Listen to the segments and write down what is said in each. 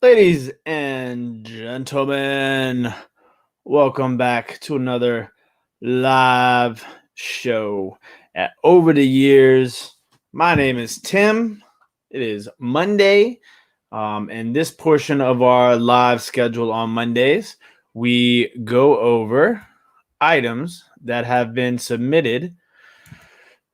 Ladies and gentlemen, welcome back to another live show at Over the Years. My name is Tim. It is Monday, and this portion of our live schedule on Mondays, we go over items that have been submitted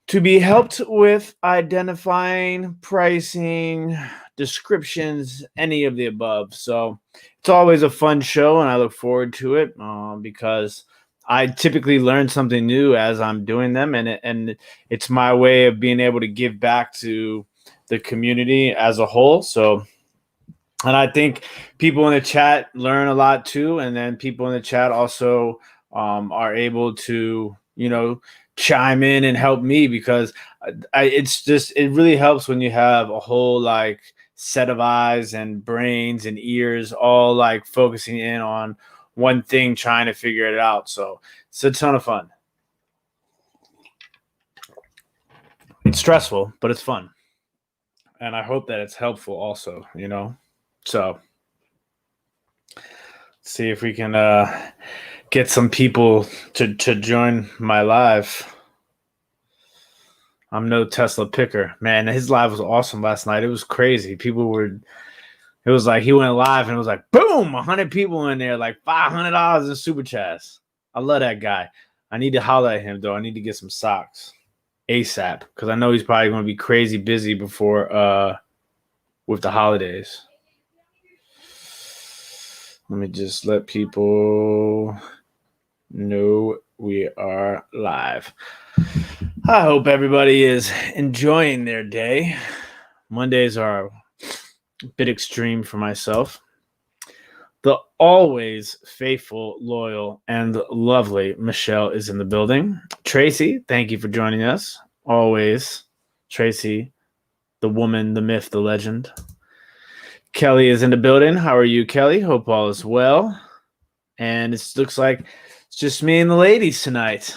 to be helped with identifying, pricing, descriptions, any of the above. So it's always a fun show, and I look forward to it because I typically learn something new as I'm doing them, and it's my way of being able to give back to the community as a whole. So, and I think people in the chat learn a lot too, and then people in the chat also are able to, chime in and help me because it really helps when you have a whole like set of eyes and brains and ears all like focusing in on one thing, trying to figure it out. So it's a ton of fun. It's stressful, but it's fun. And I hope that it's helpful also, So let's see if we can get some people to join my live. I'm no Tesla picker. Man, his live was awesome last night. It was crazy. It was like he went live and it was like, boom, 100 people in there, like $500 in super chats. I love that guy. I need to holler at him, though. I need to get some socks ASAP because I know he's probably going to be crazy busy before with the holidays. Let me just let people know we are live. I hope everybody is enjoying their day. Mondays are a bit extreme for myself. The always faithful, loyal, and lovely Michelle is in the building. Tracy, thank you for joining us. Always, Tracy, the woman, the myth, the legend. Kelly is in the building. How are you, Kelly? Hope all is well. And it looks like it's just me and the ladies tonight.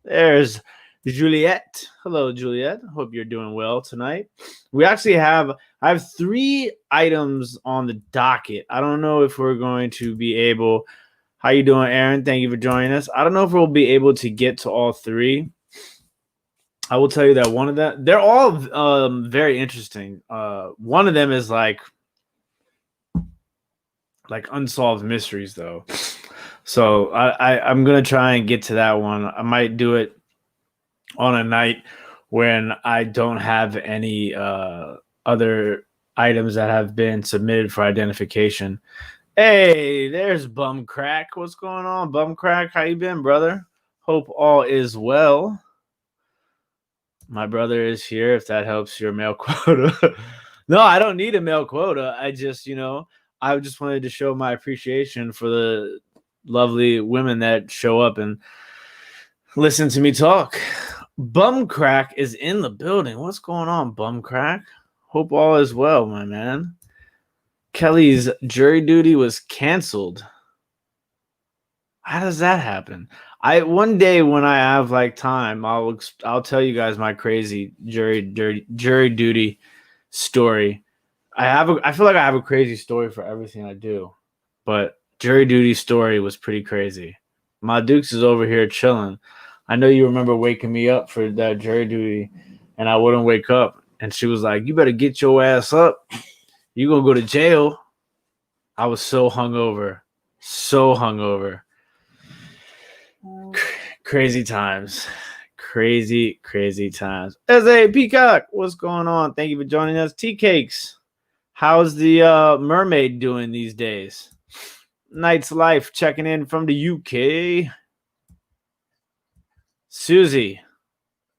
There's Juliet. Hello, Juliet. Hope you're doing well tonight. I have 3 items on the docket. I don't know if we're going to be able. How you doing, Aaron? Thank you for joining us. I don't know if we'll be able to get to all 3. I will tell you that one of them, they're all very interesting. One of them is like unsolved mysteries, though. So I'm gonna try and get to that one. I might do it on a night when I don't have any other items that have been submitted for identification. Hey, there's Bum Crack. What's going on, Bum Crack? How you been, brother? Hope all is well. My brother is here, if that helps your mail quota. No, I don't need a mail quota. I just, I just wanted to show my appreciation for the lovely women that show up and listen to me talk. Bum Crack is in the building. What's going on, Bum Crack? Hope all is well, my man. Kelly's jury duty was canceled. How does that happen? One day when I have like time, I'll tell you guys my crazy jury duty story. I feel like I have a crazy story for everything I do, but jury duty story was pretty crazy. My Dukes is over here chilling. I know you remember waking me up for that jury duty, and I wouldn't wake up. And she was like, "You better get your ass up. You gonna go to jail." I was so hungover. Crazy times. Crazy times. S.A. Peacock, what's going on? Thank you for joining us. Tea Cakes, how's the mermaid doing these days? Night's Life checking in from the UK. Susie,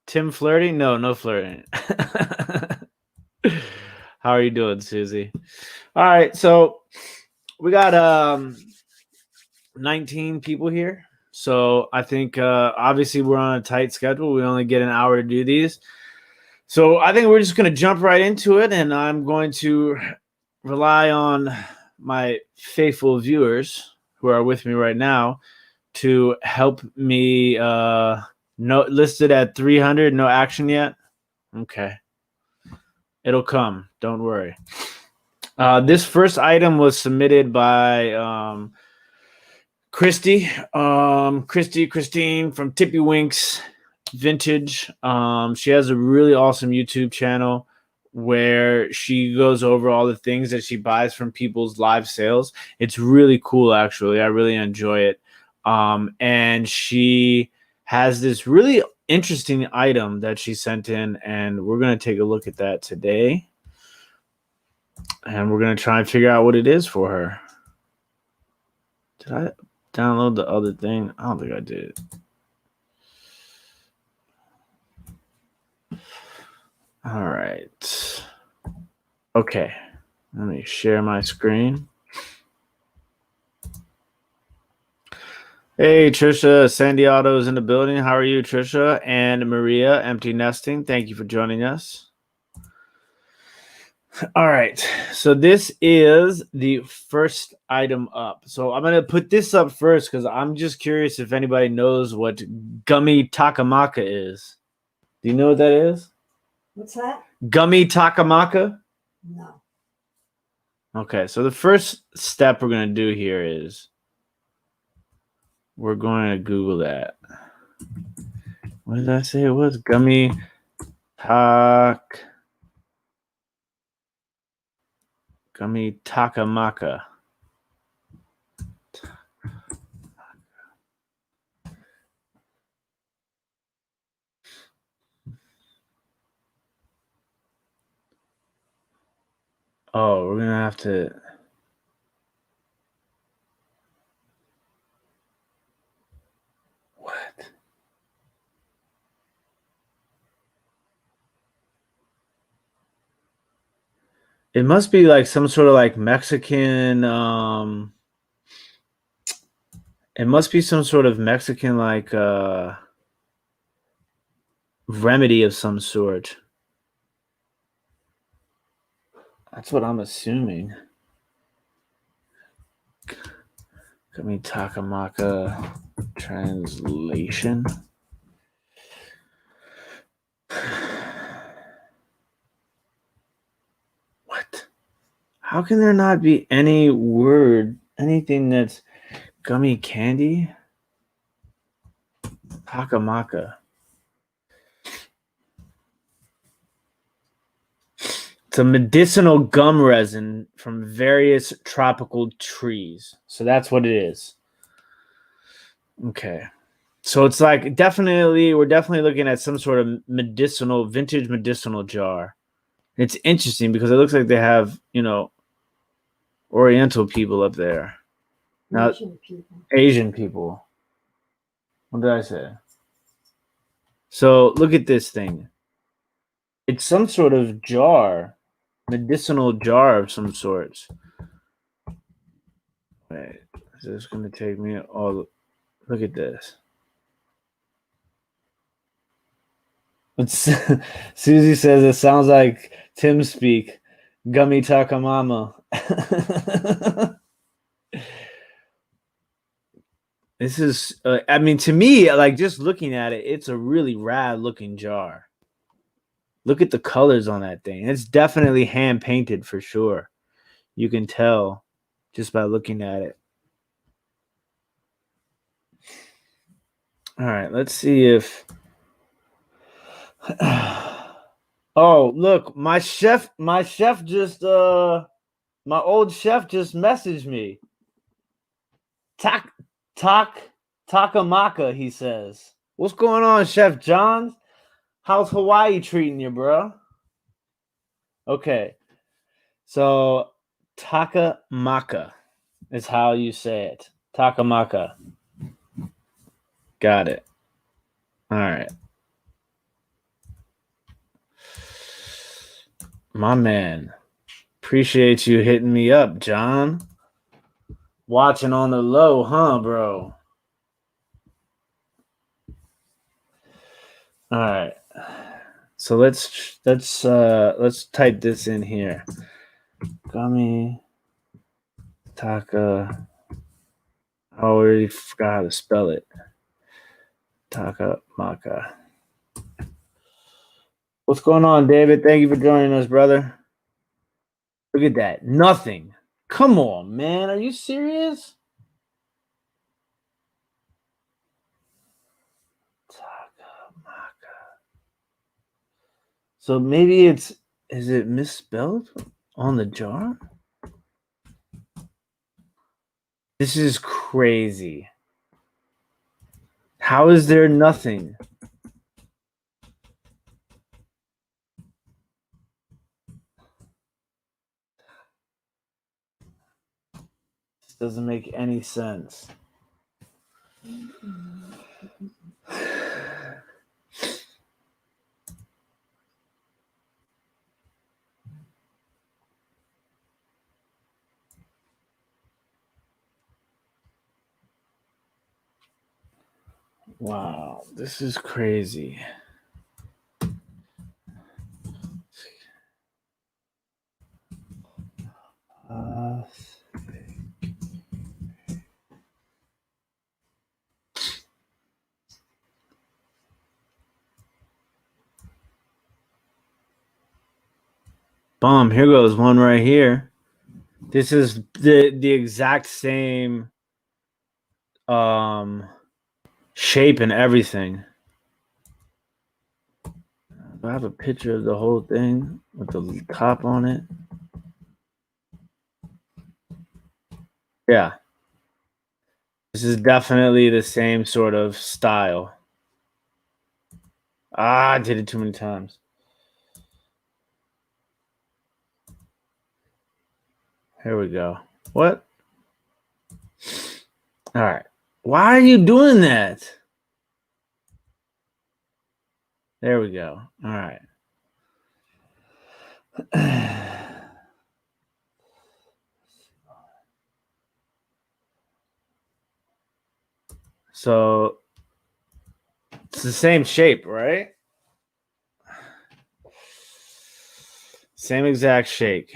Tim flirting? No flirting. How are you doing, Susie? All right, so we got 19 people here. So I think obviously we're on a tight schedule. We only get an hour to do these. So I think we're just going to jump right into it, and I'm going to rely on my faithful viewers who are with me right now to help me. Listed at 300, no action yet. Okay. It'll come. Don't worry. This first item was submitted by Christine from Tippy Winks Vintage. She has a really awesome YouTube channel where she goes over all the things that she buys from people's live sales. It's really cool, actually. I really enjoy it. And she has this really interesting item that she sent in, and we're going to take a look at that today. And we're going to try and figure out what it is for her. Did I download the other thing? I don't think I did. All right. Okay. Let me share my screen. Hey, Trisha. Sandy Auto is in the building. How are you, Trisha? And Maria, Empty Nesting. Thank you for joining us. All right. So this is the first item up. So I'm going to put this up first because I'm just curious if anybody knows what gummy takamaka is. Do you know what that is? What's that? Gummy takamaka? No. Okay, so the first step we're going to do here is we're going to Google that. What did I say it was? Gummy takamaka. Oh, we're going to have to... What? It must be like some sort of like Mexican... It must be some sort of Mexican like remedy of some sort. That's what I'm assuming. Gummy takamaka translation. What? How can there not be any word, anything that's gummy candy? Takamaka. It's a medicinal gum resin from various tropical trees. So that's what it is. Okay. So it's like we're definitely looking at some sort of vintage medicinal jar. It's interesting because it looks like they have, Oriental people up there. Now, Asian people. What did I say? So look at this thing. It's some sort of jar, medicinal jar of some sorts. Wait, is this going to take me all? Look at this. Susie says it sounds like Tim speak. Gummy takamama. This is, I mean, to me, like just looking at it, it's a really rad looking jar. Look at the colors on that thing. It's definitely hand painted for sure. You can tell just by looking at it. All right, let's see if. Oh, look, my old chef just messaged me. Takamaka, he says. What's going on, Chef John? How's Hawaii treating you, bro? Okay. So takamaka is how you say it. Takamaka. Got it. All right. My man. Appreciate you hitting me up, John. Watching on the low, huh, bro? All right. So let's type this in here. Gummy taka. I already forgot how to spell it. Takamaka. What's going on, David? Thank you for joining us, brother. Look at that. Nothing. Come on, man. Are you serious? So maybe is it misspelled on the jar? This is crazy. How is there nothing? This doesn't make any sense. Wow, this is crazy. Boom, here goes one right here. This is the exact same shape and everything. Do I have a picture of the whole thing with the top on it? Yeah. This is definitely the same sort of style. I did it too many times. Here we go. What? All right. Why are you doing that? There we go. All right. So it's the same shape, right? Same exact shape.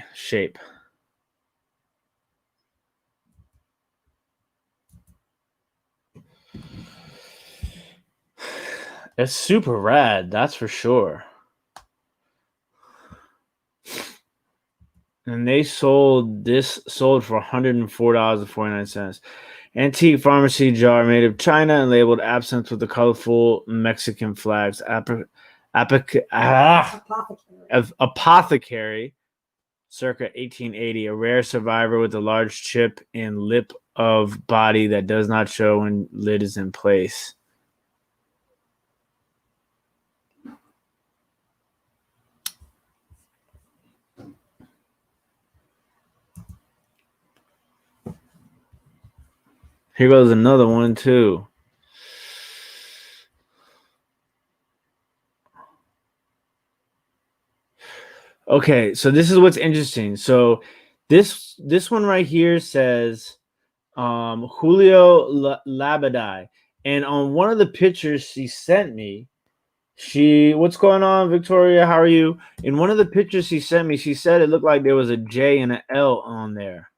It's super rad, that's for sure. And they sold for $104.49. Antique pharmacy jar made of china and labeled absinthe with the colorful Mexican flags. Apothecary, circa 1880, a rare survivor with a large chip and lip of body that does not show when lid is in place. Here goes another one too. Okay, so this is what's interesting. So this one right here says Julio Labadie, and on one of the pictures she sent me, what's going on, Victoria? How are you? In one of the pictures she sent me, she said it looked like there was a J and an L on there,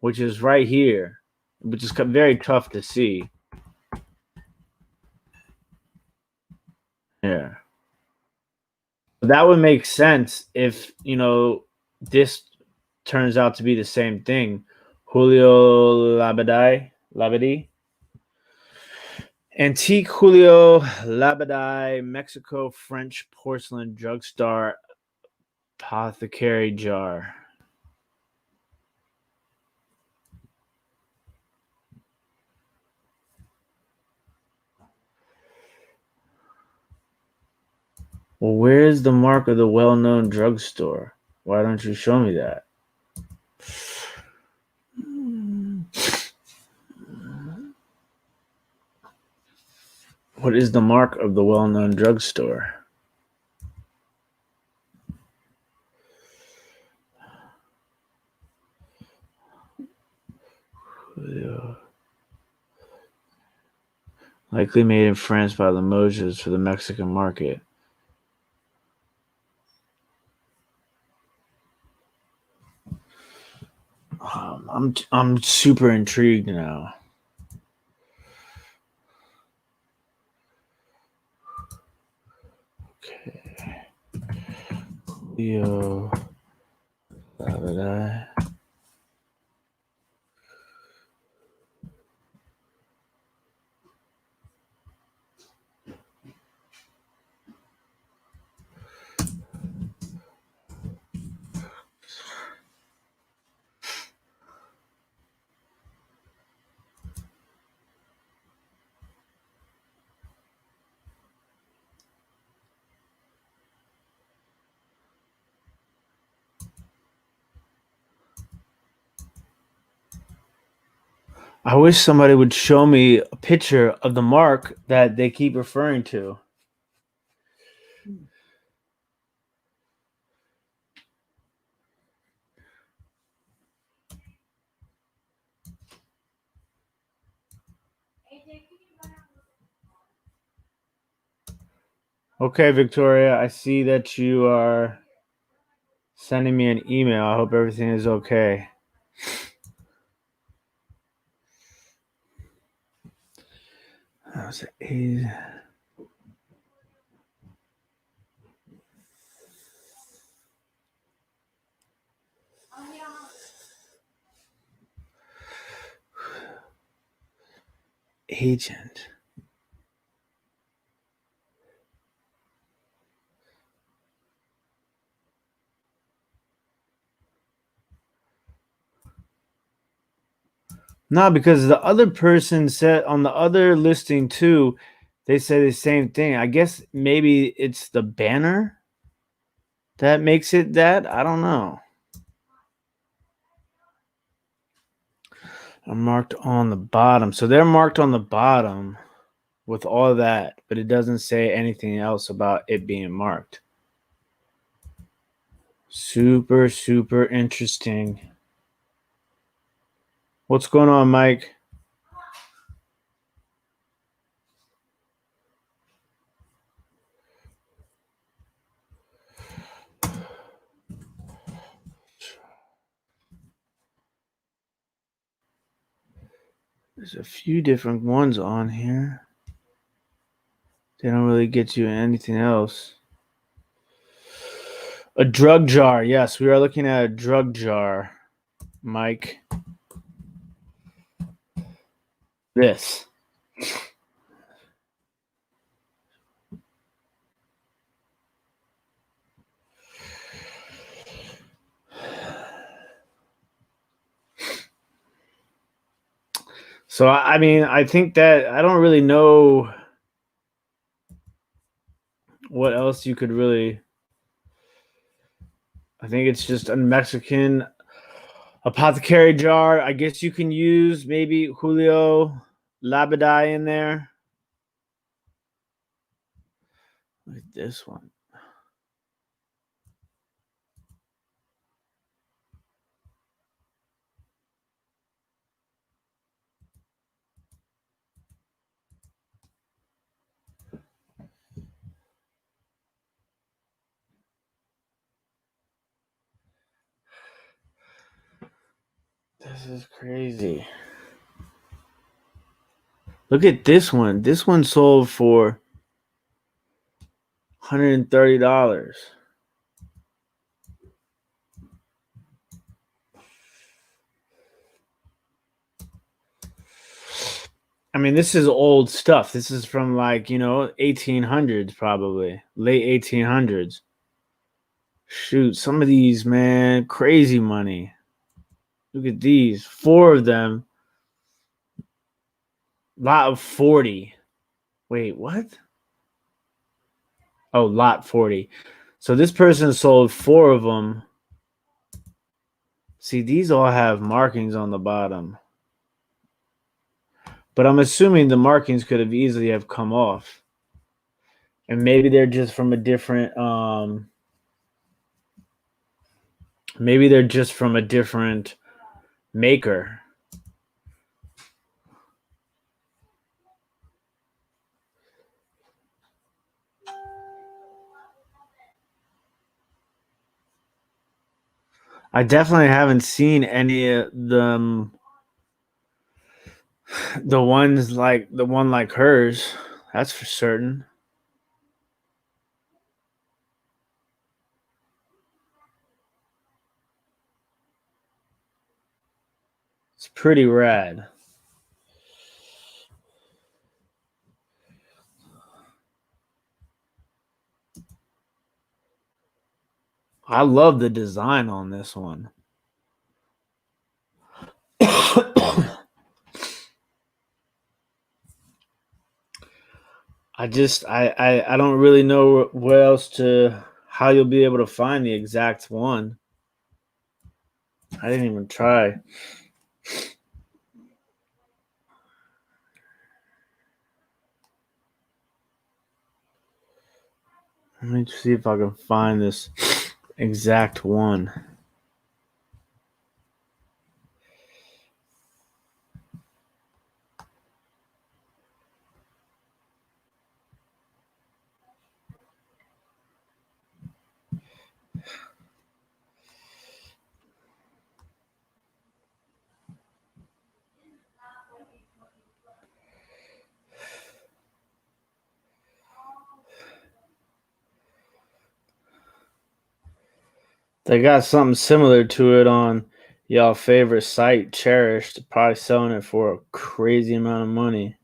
which is right here, which is very tough to see. Yeah. That would make sense if, this turns out to be the same thing. Julio Labadie. Antique Julio Labadie, Mexico French porcelain drugstore apothecary jar. Well, where's the mark of the well-known drugstore? Why don't you show me that? What is the mark of the well-known drugstore? Likely made in France by Limoges for the Mexican market. I'm super intrigued now. Okay. Leo Did I? I wish somebody would show me a picture of the mark that they keep referring to. Okay, Victoria, I see that you are sending me an email. I hope everything is okay. That was agent. No, because the other person said on the other listing too, they say the same thing. I guess maybe it's the banner that makes it that. I don't know. I'm marked on the bottom. So they're marked on the bottom with all that, but it doesn't say anything else about it being marked. Super, super interesting. What's going on, Mike? There's a few different ones on here. They don't really get you anything else. A drug jar. Yes, we are looking at a drug jar, Mike. This. So, I mean, I think that I don't really know what else you could really. I think it's just a Mexican apothecary jar. I guess you can use maybe Julio Labadie in there. Look at this one. This is crazy. Look at this one. This one sold for $130. I mean, this is old stuff. This is from 1800s, probably late 1800s. Shoot, some of these, man, crazy money. Look at these, 4 of them. Lot of 40. Wait, what? Oh, lot 40. So this person sold 4 of them. See, these all have markings on the bottom. But I'm assuming the markings could have easily have come off. And maybe they're just from a different maker. I definitely haven't seen any of them. The one like hers. That's for certain. It's pretty rad. I love the design on this one. I don't really know where else to how you'll be able to find the exact one. I didn't even try. Let me see if I can find this exact one. They got something similar to it on y'all favorite site, Cherished, probably selling it for a crazy amount of money.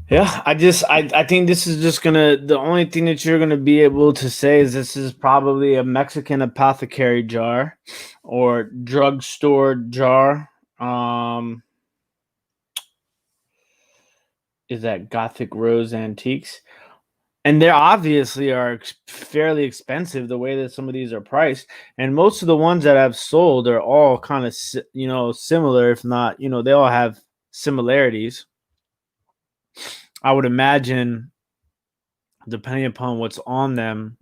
Yeah, I think this is just the only thing that you're gonna be able to say is this is probably a Mexican apothecary jar or drugstore jar. Is that Gothic Rose Antiques? And they obviously are fairly expensive the way that some of these are priced. And most of the ones that I've sold are all kind of similar, if not, they all have similarities. I would imagine, depending upon what's on them.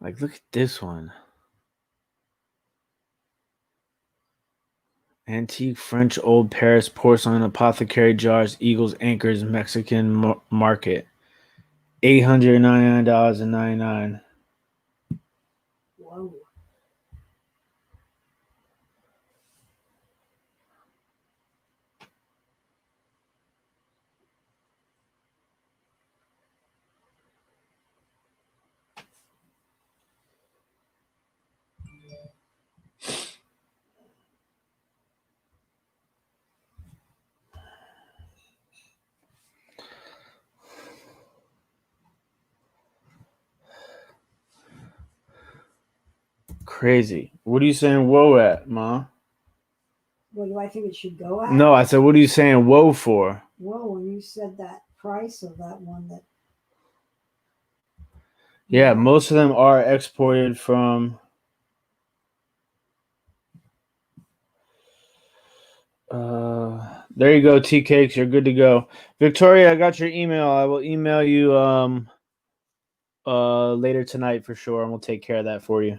Like, look at this one. Antique French Old Paris porcelain apothecary jars, Eagles Anchors Mexican market. $899.99. Whoa. Crazy. What are you saying whoa at, Ma? What do I think it should go at? No, I said, what are you saying whoa for? Whoa, when you said that price of that one that. Yeah, most of them are exported from. There you go, Tea Cakes. You're good to go. Victoria, I got your email. I will email you later tonight for sure, and we'll take care of that for you.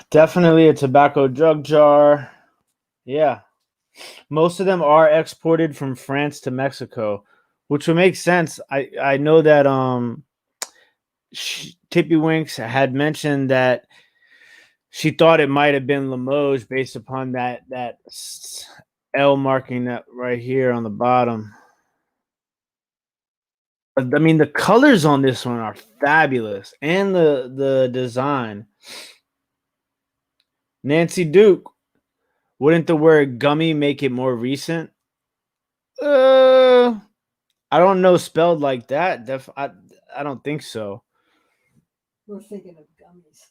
Definitely a tobacco drug jar. Yeah. Most of them are exported from France to Mexico, which would make sense. I know that Tippy Winks had mentioned that she thought it might have been Limoges based upon that L marking that right here on the bottom. But I mean, the colors on this one are fabulous, and the design. Nancy Duke, wouldn't the word gummy make it more recent? I don't know spelled like that. I don't think so. We're thinking of gummies.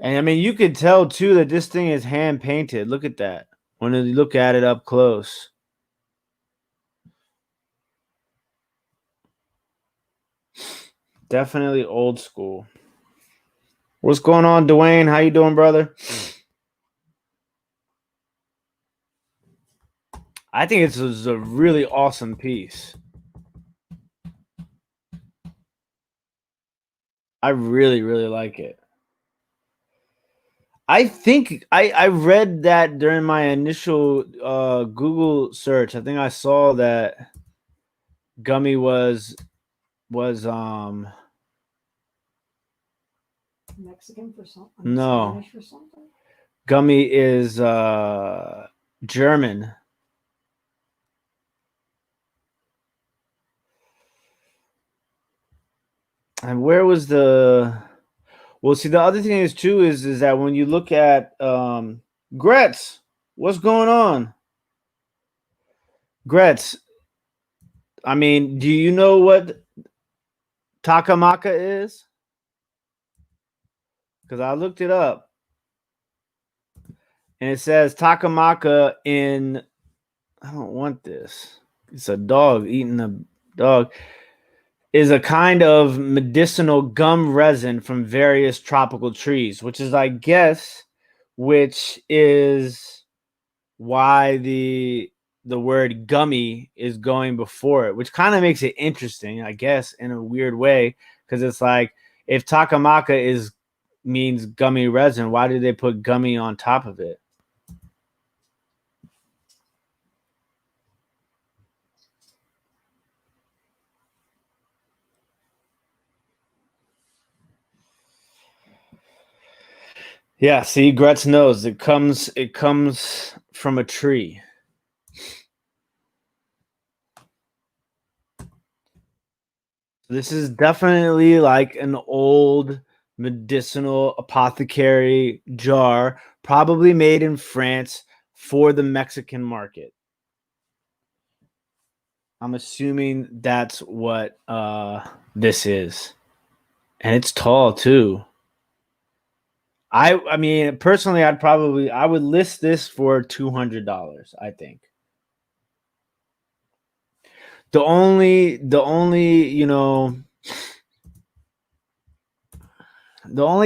And I mean, you could tell too that this thing is hand painted. Look at that when you look at it up close. Definitely old school. What's going on, Dwayne? How you doing, brother? I think this is a really awesome piece. I really, really like it. I think I read that during my initial Google search. I think I saw that gummy was Mexican for something? No. Spanish for something? Gummy is German. And where was the? Well, see, the other thing is too is that when you look at Gretz, what's going on? Gretz, I mean, do you know what Takamaka is? Because I looked it up, and it says Takamaka in. I don't want this. It's a dog eating a dog. Is a kind of medicinal gum resin from various tropical trees, which is, I guess, which is why the word gummy is going before it, which kind of makes it interesting, I guess, in a weird way, because it's like if Takamaka is means gummy resin, why did they put gummy on top of it? Yeah, see, Gretz knows it comes from a tree. This is definitely like an old medicinal apothecary jar, probably made in France for the Mexican market. I'm assuming that's what this is. And it's tall too. I mean, personally, I would list this for $200, I think. The only, the only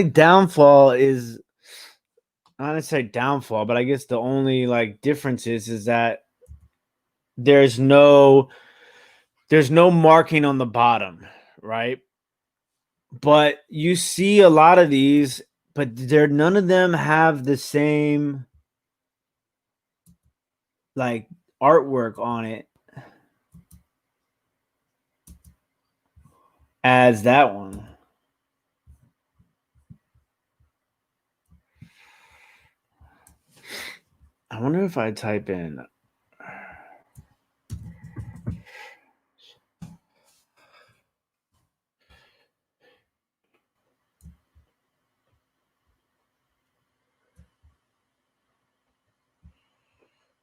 downfall is not necessarily downfall, but I guess the only like difference is that there's no marking on the bottom, right? But you see a lot of these, but none of them have the same like artwork on it as that one. I wonder if I type in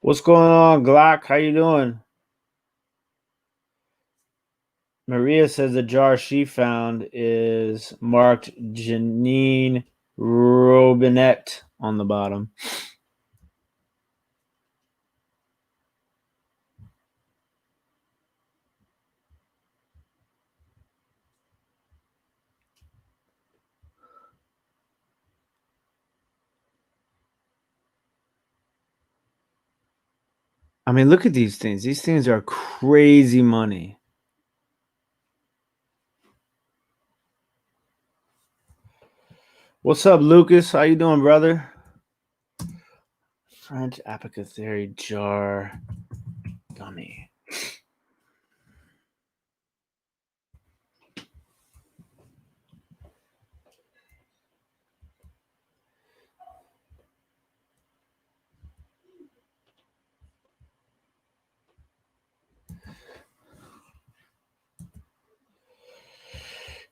what's going on, Glock? How you doing? Maria says the jar she found is marked Janine Robinette on the bottom. I mean, look at these things. These things are crazy money. What's up, Lucas? How you doing, brother? French apothecary jar gummy.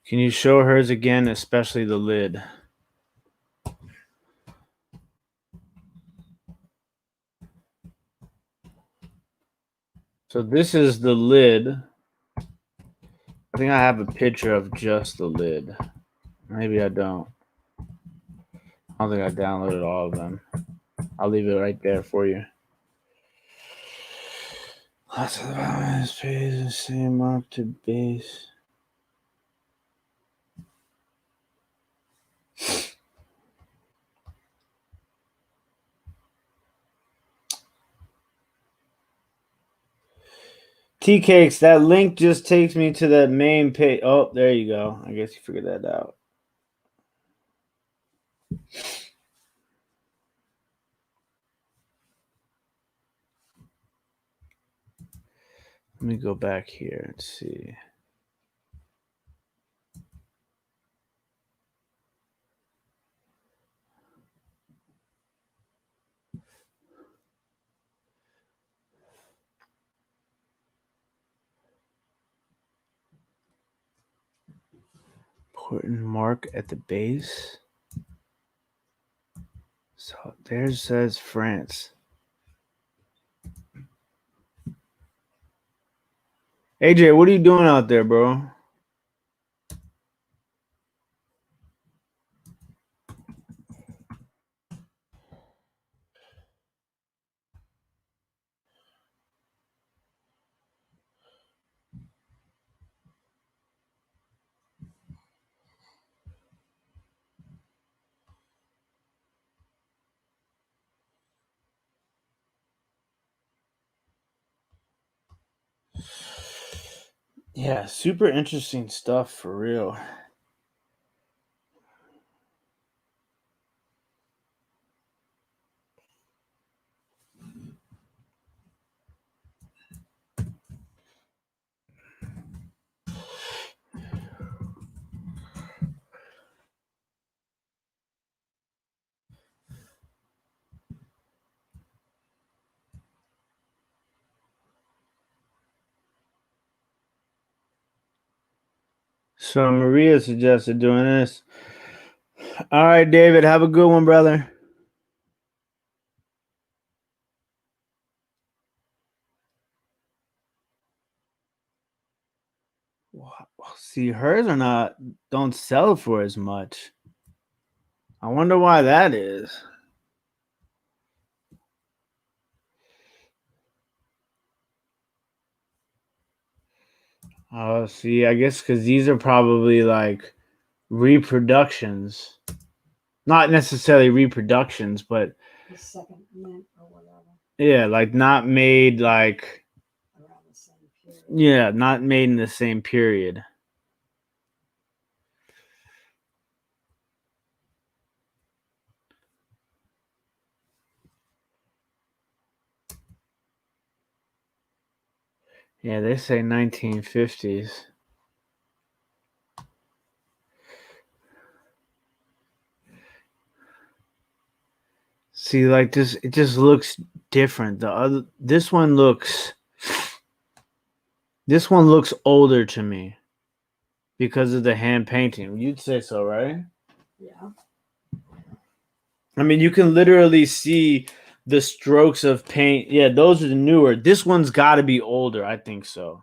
Can you show hers again, especially the lid? So this is the lid. I think I have a picture of just the lid. Maybe I don't. I don't think I downloaded all of them. I'll leave it right there for you. Lots of the page the same mark to base. Tea cakes. That link just takes me to the main page. Oh, there you go. I guess you figured that out. Let me go back here and see. important mark at the base. So there says France. AJ, what are you doing out there, bro? Yeah, super interesting stuff for real. So Maria suggested doing this. All right, David, have a good one, brother. See, hers are not don't sell for as much. I wonder why that is. Oh, see, I guess because these are probably like reproductions. Not necessarily reproductions, but The second mint or whatever yeah, like not made like around the same period. yeah, not made in the same period. Yeah, they say 1950s. See, like this, it just looks different. This one looks older to me because of the hand painting. You'd say so, right? Yeah. I mean, you can literally see the strokes of paint. Yeah, those are the newer. This one's got to be older. I think so.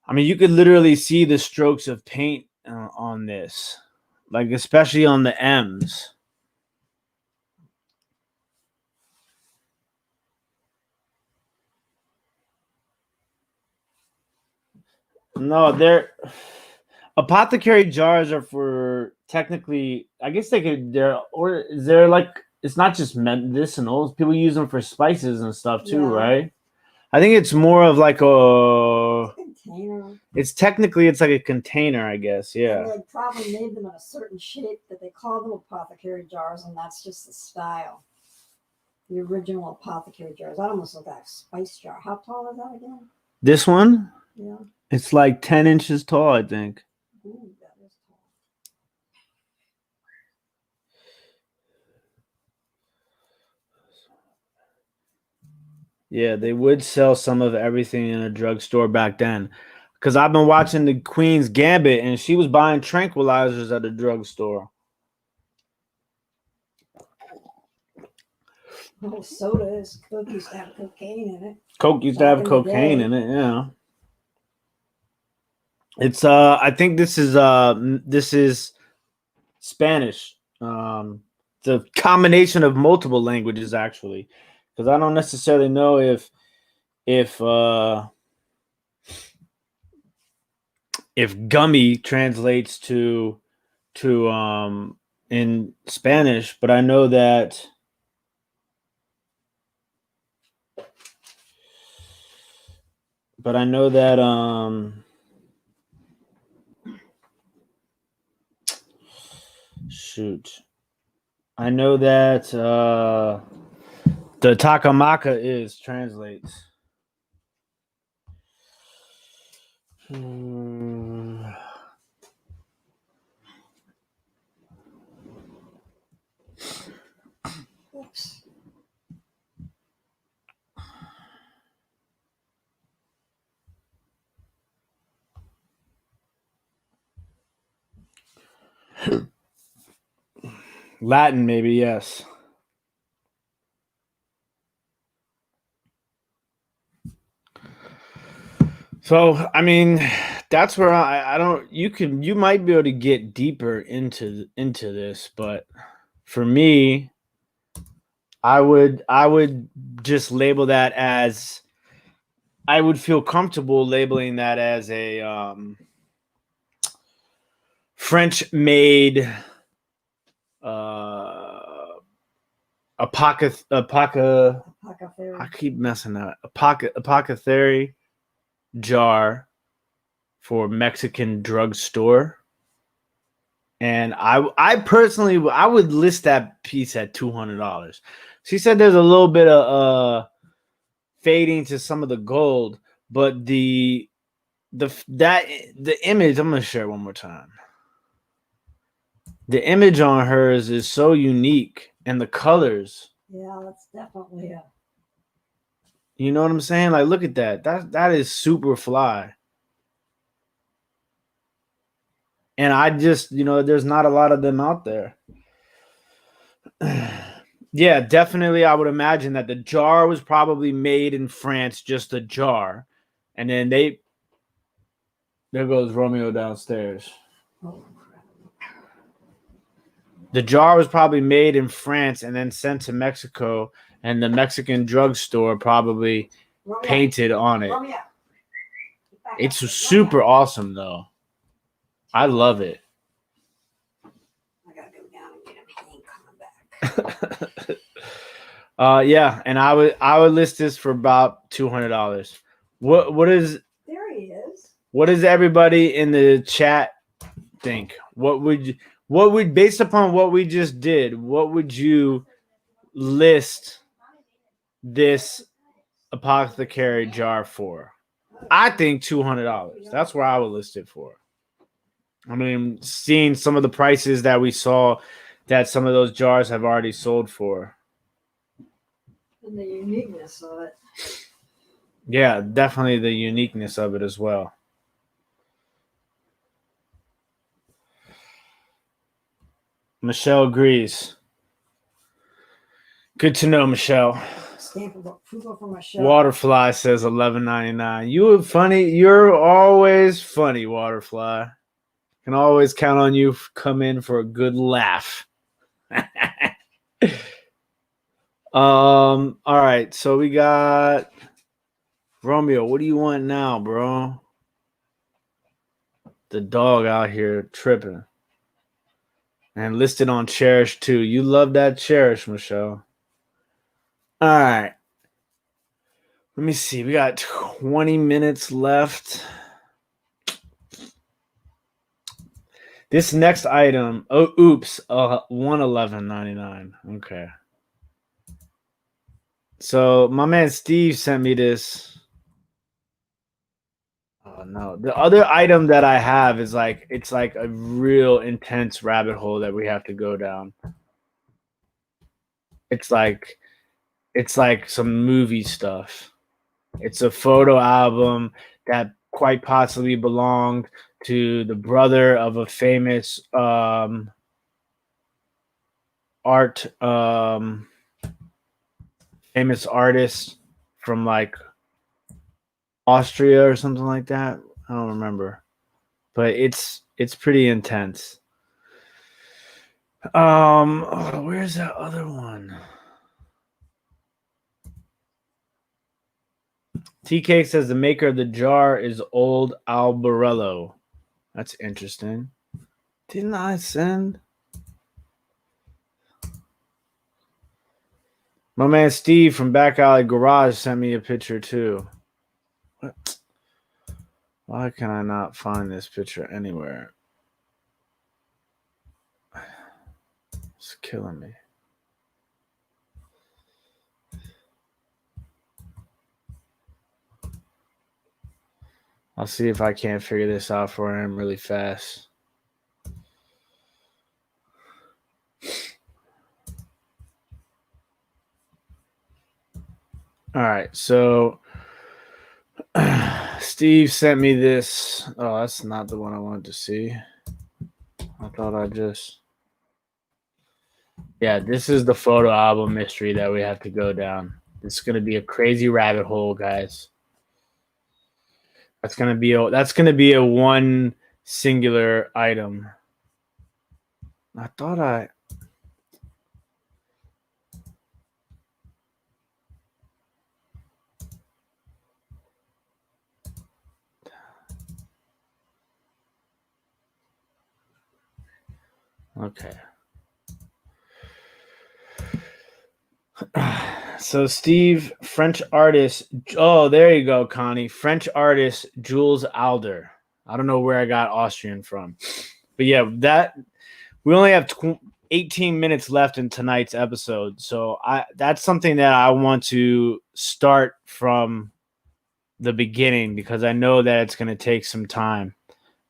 I mean, you could literally see the strokes of paint on this, like especially on the M's. No, they're apothecary jars are for technically. I guess they could. They're or is there like it's not just medicinals. People use them for spices and stuff too, Yeah. right? I think it's more of like a. Container. It's like a container, I guess. Yeah. And they probably made them in a certain shape that they call them apothecary jars, and that's just the style. The original apothecary jars. That almost looks like a spice jar. How tall is that again? This one, Yeah. it's like 10 inches tall, I think. Ooh, that is tall. Yeah, they would sell some of everything in a drugstore back then. Because I've been watching the Queen's Gambit and she was buying tranquilizers at a drugstore. Oh, soda is Coke used to have cocaine in it. Coke used to Back have in the cocaine day. in it, yeah. It's I think this is Spanish. It's a combination of multiple languages actually. Because I don't necessarily know if gummy translates to in Spanish, but I know that shoot. I know that the takamaka is translates. Oops. Latin, maybe, yes. So, I mean, that's where I don't. You might be able to get deeper into this, but for me, I would just label that as. I would feel comfortable labeling that as a French made I keep messing up. Apothecary jar for Mexican drugstore. And I personally I would list that piece at $200. She said there's a little bit of fading to some of the gold, but the image, I'm gonna share it one more time. The image on hers is so unique, and the colors. Yeah, that's definitely a. You know what I'm saying? Like, look at that. That is super fly. And I just, there's not a lot of them out there. Yeah, definitely. I would imagine that the jar was probably made in France, just a jar, and then there goes Romeo downstairs. Oh, the jar was probably made in France and then sent to Mexico, and the Mexican drugstore probably painted on it. It's super awesome, though. I love it. I gotta go down and get him. He ain't coming back. Yeah, and I would list this for about $200. What is? There he is. What does everybody in the chat think? What would based upon what we just did? What would you list this apothecary jar for? I think $200. That's where I would list it for. I mean, seeing some of the prices that we saw that some of those jars have already sold for. And the uniqueness of it. Yeah, definitely the uniqueness of it as well. Michelle agrees. Good to know, Michelle. Waterfly says $11.99. You are funny. You're always funny, Waterfly. Can always count on you. Come in for a good laugh. All right. So we got Romeo. What do you want now, bro? The dog out here tripping. And listed on Cherish too. You love that Cherish, Michelle. All right. Let me see. We got 20 minutes left. This next item. Oh, oops. $111.99. Okay. So my man Steve sent me this. Oh no. The other item that I have is it's like a real intense rabbit hole that we have to go down. It's like some movie stuff. It's a photo album that quite possibly belonged to the brother of a famous famous artist from like Austria or something like that. I don't remember, but it's pretty intense. Where's that other one? TK says the maker of the jar is Old Albarello. That's interesting. Didn't I send? My man Steve from Back Alley Garage sent me a picture too. What? Why can I not find this picture anywhere? It's killing me. I'll see if I can't figure this out for him really fast. All right, so Steve sent me this. Oh, that's not the one I wanted to see. I thought I just. Yeah, this is the photo album mystery that we have to go down. It's gonna be a crazy rabbit hole, guys. That's gonna be a one singular item. I thought I. Okay. So Steve, French artist. Oh, there you go, Connie. French artist Jules Alder. I don't know where I got Austrian from, but yeah, that we only have 18 minutes left in tonight's episode, so that's something that I want to start from the beginning because I know that it's going to take some time.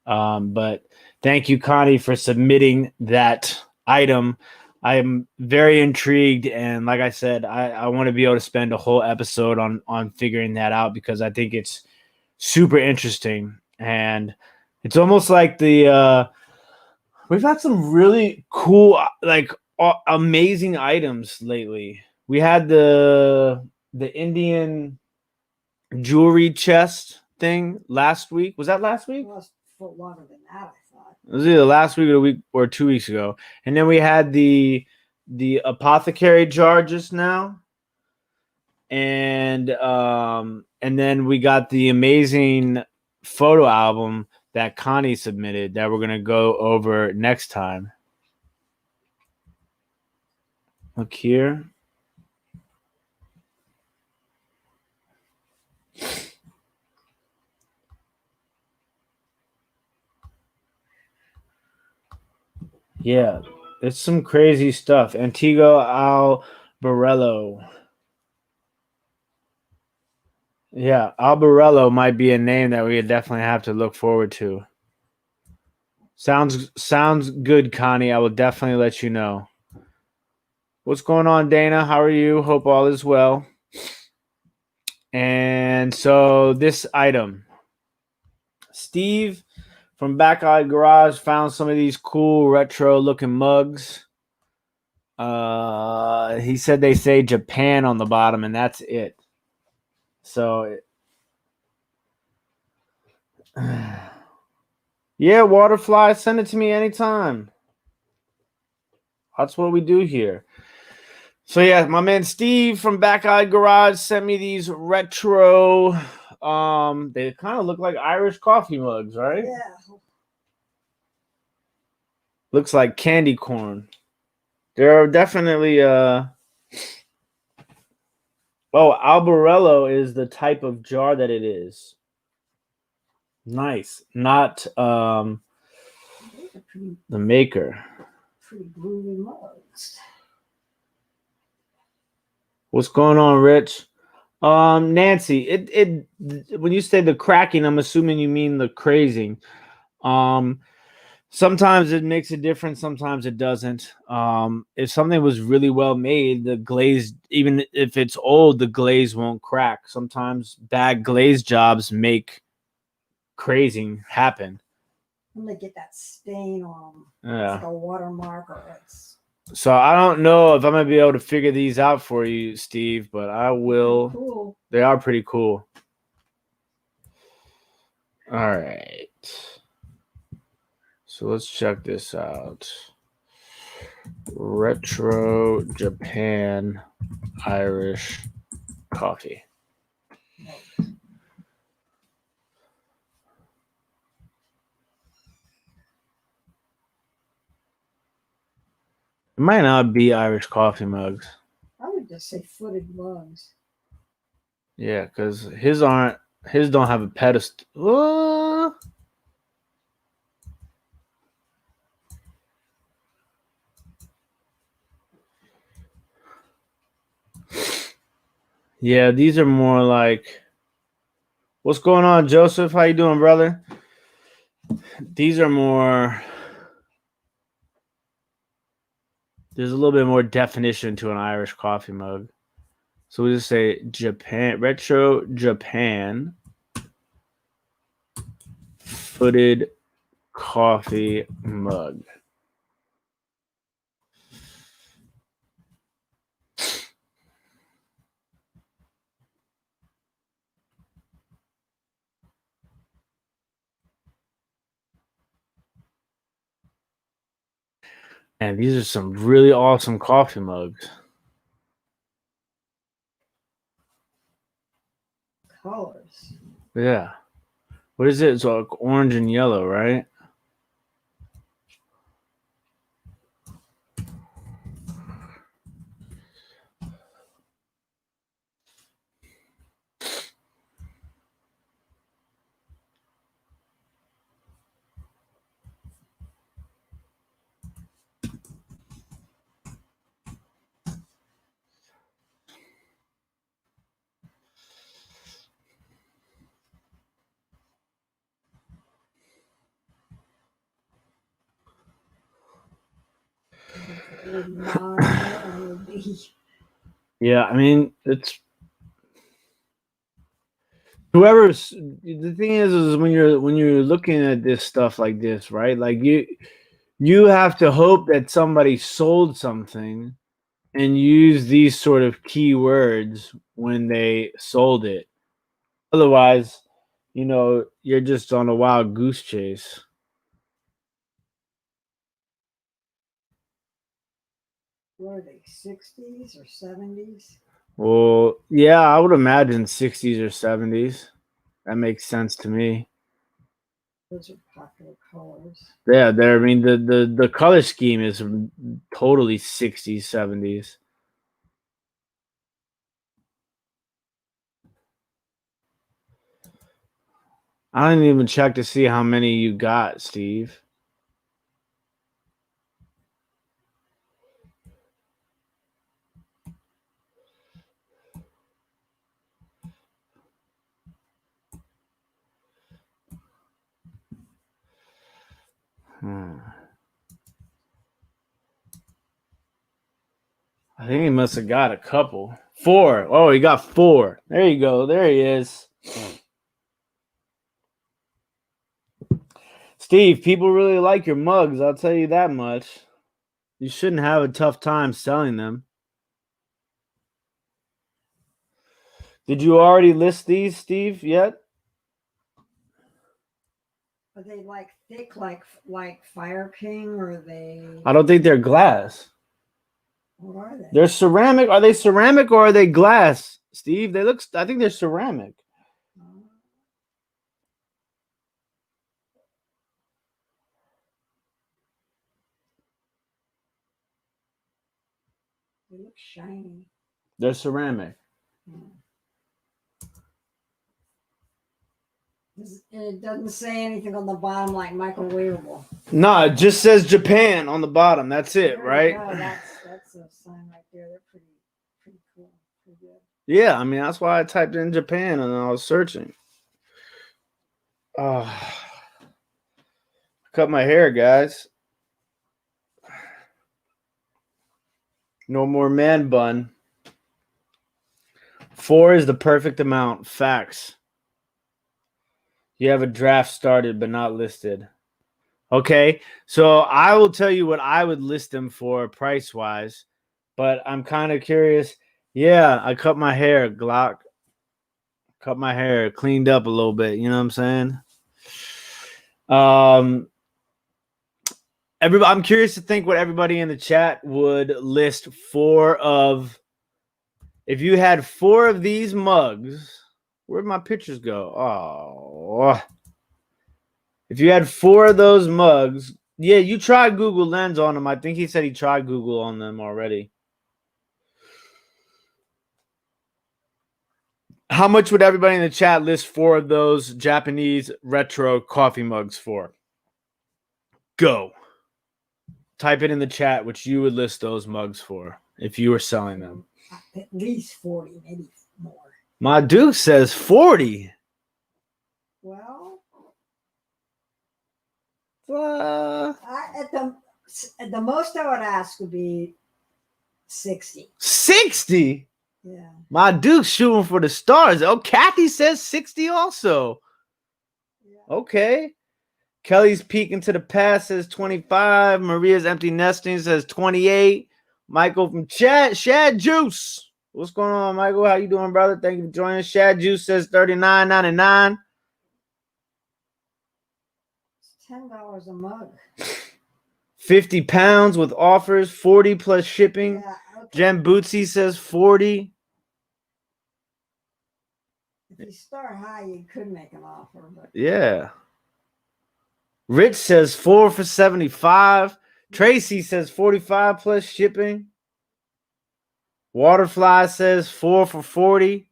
But thank you, Connie, for submitting that item. I am very intrigued, and like I said, I want to be able to spend a whole episode on figuring that out because I think it's super interesting, and it's almost like the we've had some really cool, like amazing items lately. We had the Indian jewelry chest thing last week. Was that last week? Well, it's a foot longer than that, I thought. It was either last week or a week or 2 weeks ago. And then we had the apothecary jar just now. And then we got the amazing photo album that Connie submitted that we're gonna go over next time. Look here. Yeah, it's some crazy stuff. Antigo Albarello. Yeah, Albarello might be a name that we definitely have to look forward to. Sounds good, Connie. I will definitely let you know. What's going on, Dana? How are you? Hope all is well. And so this item, Steve from Backside Garage found some of these cool retro looking mugs. He said they say Japan on the bottom, and that's it. So, yeah, Waterfly, send it to me anytime. That's what we do here. So yeah, my man Steve from Backside Garage sent me these retro. They kind of look like Irish coffee mugs, right? Yeah. Looks like candy corn. They're definitely Oh, Albarello is the type of jar that it is. Nice. Not the maker. Pretty groovy mugs. What's going on, Rich? Nancy, it when you say the cracking, I'm assuming you mean the crazing. Sometimes it makes a difference, sometimes it doesn't. If something was really well made, the glaze, even if it's old, the glaze won't crack. Sometimes bad glaze jobs make crazing happen. When they get that stain on them, Yeah. it's like a watermark or it's. So I don't know if I'm gonna be able to figure these out for you, Steve, but I will. Cool. They are pretty cool. All right. So let's check this out. Retro Japan Irish coffee. It might not be Irish coffee mugs. I would just say footed mugs. Yeah, because his don't have a pedestal. Yeah, these are more like. What's going on, Joseph? How you doing, brother? These are more. There's a little bit more definition to an Irish coffee mug. So we just say Japan, retro Japan, footed coffee mug. And these are some really awesome coffee mugs. Colors. Yeah. What is it? It's like orange and yellow, right? Yeah, I mean, it's whoever's the thing is when you're looking at this stuff like this, right? Like you have to hope that somebody sold something and use these sort of keywords when they sold it. Otherwise, you're just on a wild goose chase. What are they, 60s or 70s? Well, yeah, I would imagine 60s or 70s. That makes sense to me. Those are popular colors. Yeah, I mean the color scheme is totally 60s, 70s. I didn't even check to see how many you got, Steve. I think he must have got a couple. 4. Oh, he got 4. There you go. There he is. Steve, people really like your mugs. I'll tell you that much. You shouldn't have a tough time selling them. Did you already list these, Steve, yet? Are they like thick, like Fire King, or are they? I don't think they're glass. What are they? They're ceramic. Are they ceramic or are they glass, Steve? I think they're ceramic. They look shiny. They're ceramic. It doesn't say anything on the bottom like microwavable. No, it just says Japan on the bottom. That's it, right? That's a sign right there. They're pretty cool. Pretty good. Yeah, I mean that's why I typed in Japan and I was searching. Cut my hair, guys. No more man bun. 4 is the perfect amount. Facts. You have a draft started but not listed. Okay, so I will tell you what I would list them for price-wise, but I'm kind of curious. Yeah, I cut my hair, Glock. Cut my hair, cleaned up a little bit. You know what I'm saying? I'm curious to think what everybody in the chat would list 4 of. If you had 4 of these mugs, where'd my pictures go? Oh, if you had 4 of those mugs, yeah, you tried Google Lens on them. I think he said he tried Google on them already. How much would everybody in the chat list 4 of those Japanese retro coffee mugs for? Go. Type it in the chat which you would list those mugs for if you were selling them. At least 40, maybe more. My Duke says 40. Well, at the most I would ask would be 60. 60? Yeah. My Duke's shooting for the stars. Oh, Kathy says 60 also. Yeah. Okay. Kelly's Peek into the Past says 25. Maria's Empty Nesting says 28. Michael from Shad Juice. What's going on, Michael? How you doing, brother? Thank you for joining. Shad Juice says $39.99. It's $10 a mug. 50 pounds with offers, 40 plus shipping. Yeah, okay. Jen Bootsy says 40. If you start high, you could make an offer. But Yeah. Rich says 4 for 75. Tracy says 45 plus shipping. Waterfly says 4 for 40.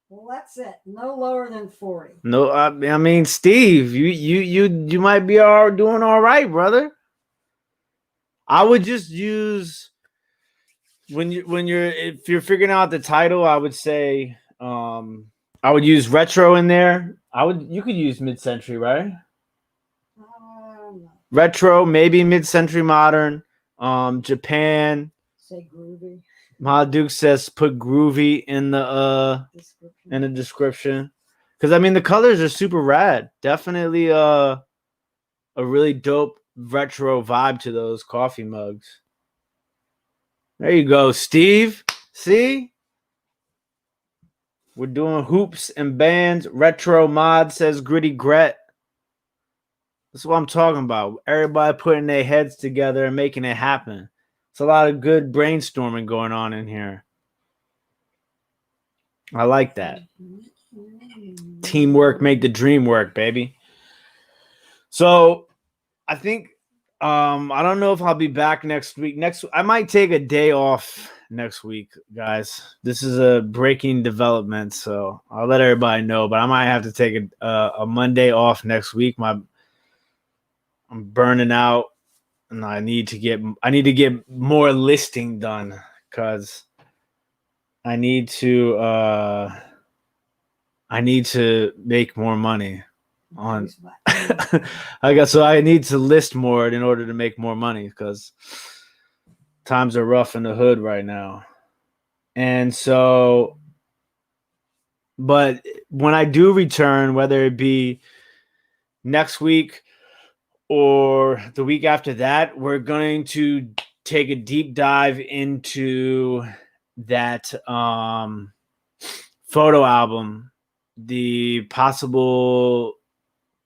Well, that's it. No lower than 40. No, I mean, Steve, you might be doing all right, brother. I would just use if you're figuring out the title, I would say I would use retro in there. You could use mid-century, right? No. Retro, maybe mid-century modern. Japan. Say groovy. Ma Duke says put groovy in the description. Because I mean the colors are super rad. Definitely a really dope retro vibe to those coffee mugs. There you go, Steve. See? We're doing hoops and bands. Retro mod says Gritty Gret. That's what I'm talking about. Everybody putting their heads together and making it happen. It's a lot of good brainstorming going on in here. I like that. Teamwork make the dream work, baby. So I think I don't know if I'll be back next week. I might take a day off next week, guys. This is a breaking development, so I'll let everybody know. But I might have to take a Monday off next week. I'm burning out, and I need to get more listing done because I need to make more money on. So I need to list more in order to make more money because times are rough in the hood right now. And so, but when I do return, whether it be next week or the week after that, we're going to take a deep dive into that photo album, the possible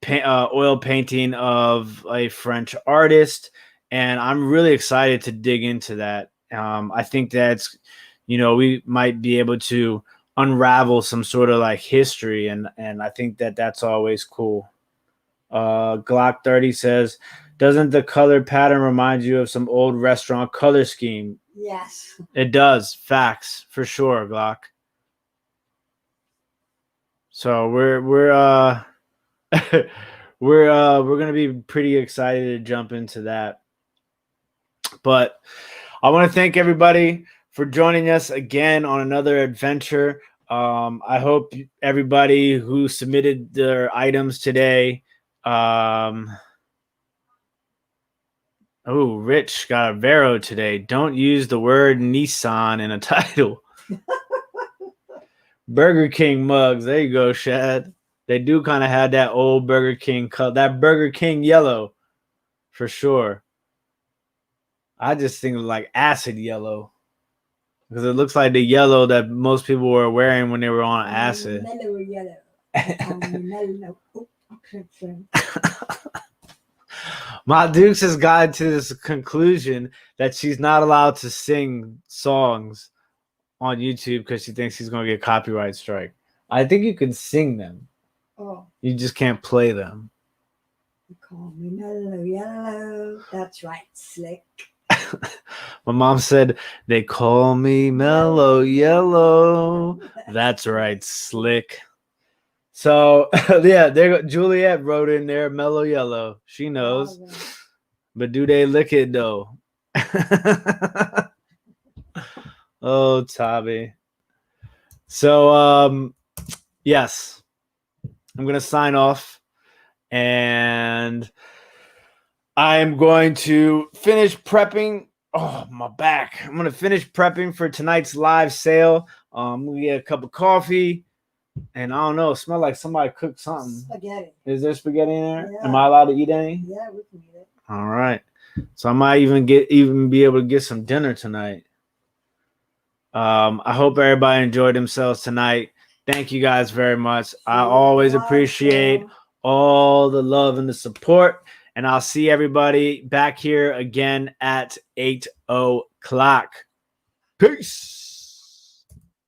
oil painting of a French artist, and I'm really excited to dig into that. I think that's, we might be able to unravel some sort of like history, and I think that's always cool. Glock 30 says, doesn't the color pattern remind you of some old restaurant color scheme? Yes, it does. Facts for sure, Glock. So we're we're gonna be pretty excited to jump into that. But I want to thank everybody for joining us again on another adventure. I hope everybody who submitted their items today. Rich got a Vero today. Don't use the word Nissan in a title. Burger King mugs. There you go, Shad. They do kind of have that old Burger King color, that Burger King yellow, for sure. I just think of like acid yellow because it looks like the yellow that most people were wearing when they were on acid. Mellow yellow. Mellow. Ma Dukes has gotten to this conclusion that she's not allowed to sing songs on YouTube because she thinks she's going to get copyright strike. I think you can sing them. Oh. You just can't play them. You call me mellow yellow. That's right, Slick. My mom said, they call me mellow yellow. That's right, Slick. So, yeah, there Juliet wrote in there, mellow yellow. She knows. But do they lick it, though? Oh, Tabi. So, yes. I'm going to sign off. And I'm going to finish prepping. Oh, my back. I'm going to finish prepping for tonight's live sale. I'm going to get a cup of coffee. And I don't know, it smelled like somebody cooked something. Spaghetti. Is there spaghetti in there? Yeah. Am I allowed to eat any? Yeah, we can eat it. All right. So I might even be able to get some dinner tonight. I hope everybody enjoyed themselves tonight. Thank you guys very much. I always appreciate all the love and the support. And I'll see everybody back here again at 8 o'clock. Peace.